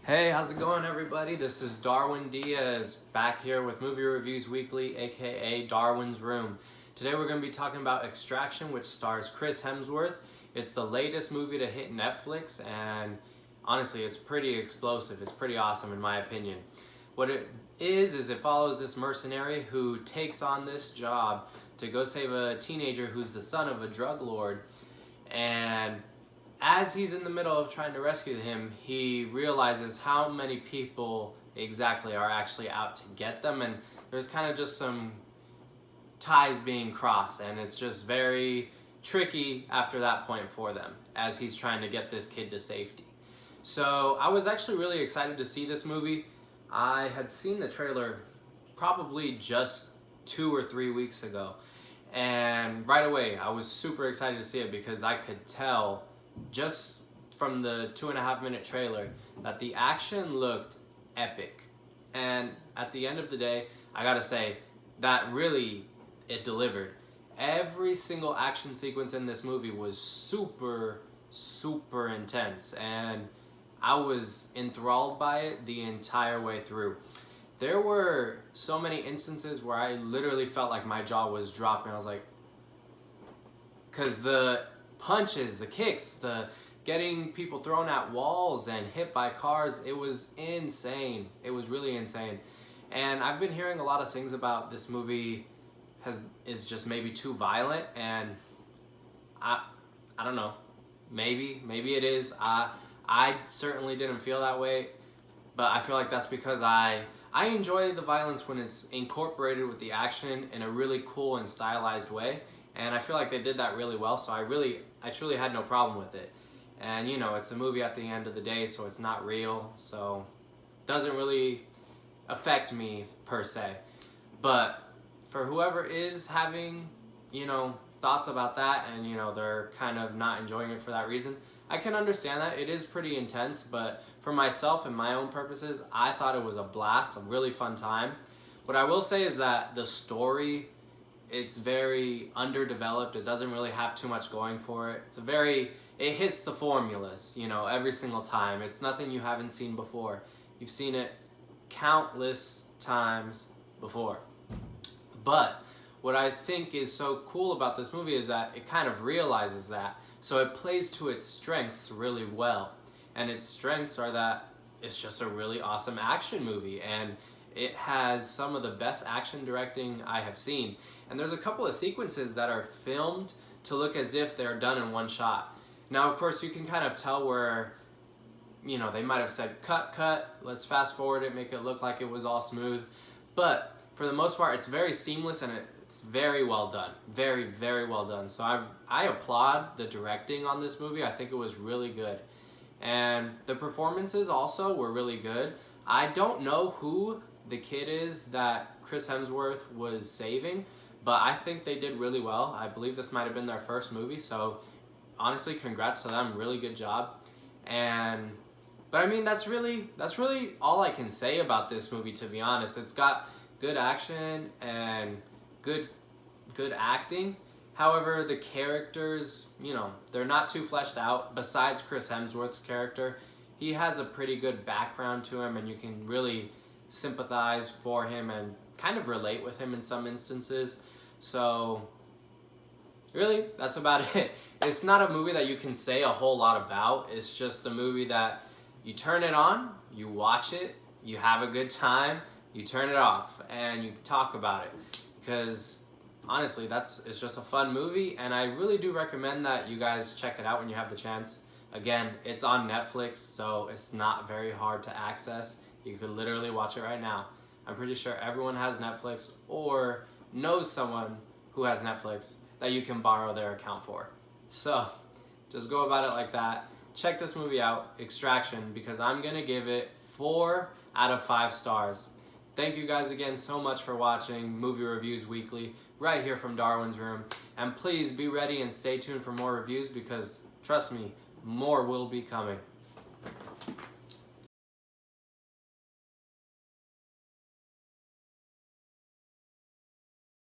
Hey, how's it going, everybody? This is Darwin Diaz back here with Movie Reviews Weekly, aka Darwin's Room. Today we're going to be talking about Extraction, which stars Chris Hemsworth. It's the latest movie to hit Netflix, and honestly, it's pretty explosive. It's pretty awesome in my opinion. What it is it follows this mercenary who takes on this job to go save a teenager who's the son of a drug lord, and as he's in the middle of trying to rescue him, he realizes how many people exactly are actually out to get them, and there's kind of just some ties being crossed, and it's just very tricky after that point for them as he's trying to get this kid to safety. So I was actually really excited to see this movie. I had seen the trailer probably just 2 or 3 weeks ago, and right away I was super excited to see it because I could tell just from the 2.5-minute trailer that the action looked epic. And at the end of the day, I gotta say that really it delivered. Every single action sequence in this movie was super intense, and I was enthralled by it the entire way through. There were so many instances where I literally felt like my jaw was dropping. I was like, because the punches, the kicks, the getting people thrown at walls and hit by cars, it was insane. It was really insane. And I've been hearing a lot of things about this movie is just maybe too violent, and I don't know. Maybe it is. I certainly didn't feel that way, but I feel like that's because I enjoy the violence when it's incorporated with the action in a really cool and stylized way. And I feel like they did that really well, so I truly had no problem with it. And you know, it's a movie at the end of the day, so it's not real, so it doesn't really affect me per se. But for whoever is having, thoughts about that, and they're kind of not enjoying it for that reason, I can understand that. It is pretty intense, but for myself and my own purposes, I thought it was a blast, a really fun time. What I will say is that the story, it's very underdeveloped. It doesn't really have too much going for it. It hits the formulas, every single time. It's nothing you haven't seen before. You've seen it countless times before. But what I think is so cool about this movie is that it kind of realizes that. So it plays to its strengths really well. And its strengths are that it's just a really awesome action movie, and it has some of the best action directing I have seen. And there's a couple of sequences that are filmed to look as if they're done in one shot. Now, of course, you can kind of tell where, they might have said, cut, let's fast forward it, make it look like it was all smooth. But for the most part, it's very seamless, and it's very well done. Very well done. So I applaud the directing on this movie. I think it was really good. And the performances also were really good. I don't know who the kid is that Chris Hemsworth was saving, but I think they did really well. I believe this might have been their first movie, so honestly, congrats to them. Really good job. But I mean, that's really all I can say about this movie, to be honest. It's got good action and good acting. However, the characters, they're not too fleshed out. Besides Chris Hemsworth's character, he has a pretty good background to him, and you can really sympathize for him and kind of relate with him in some instances. So really, that's about it. It's not a movie that you can say a whole lot about. It's just a movie that you turn it on, you watch it, you have a good time, you turn it off, and you talk about it. Because honestly, it's just a fun movie, and I really do recommend that you guys check it out when you have the chance. Again, it's on Netflix, so it's not very hard to access. You could literally watch it right now. I'm pretty sure everyone has Netflix or knows someone who has Netflix that you can borrow their account for. So just go about it like that. Check this movie out, Extraction, because I'm gonna give it 4 out of 5 stars. Thank you guys again so much for watching Movie Reviews Weekly right here from Darwin's Room. And please be ready and stay tuned for more reviews, because trust me, more will be coming.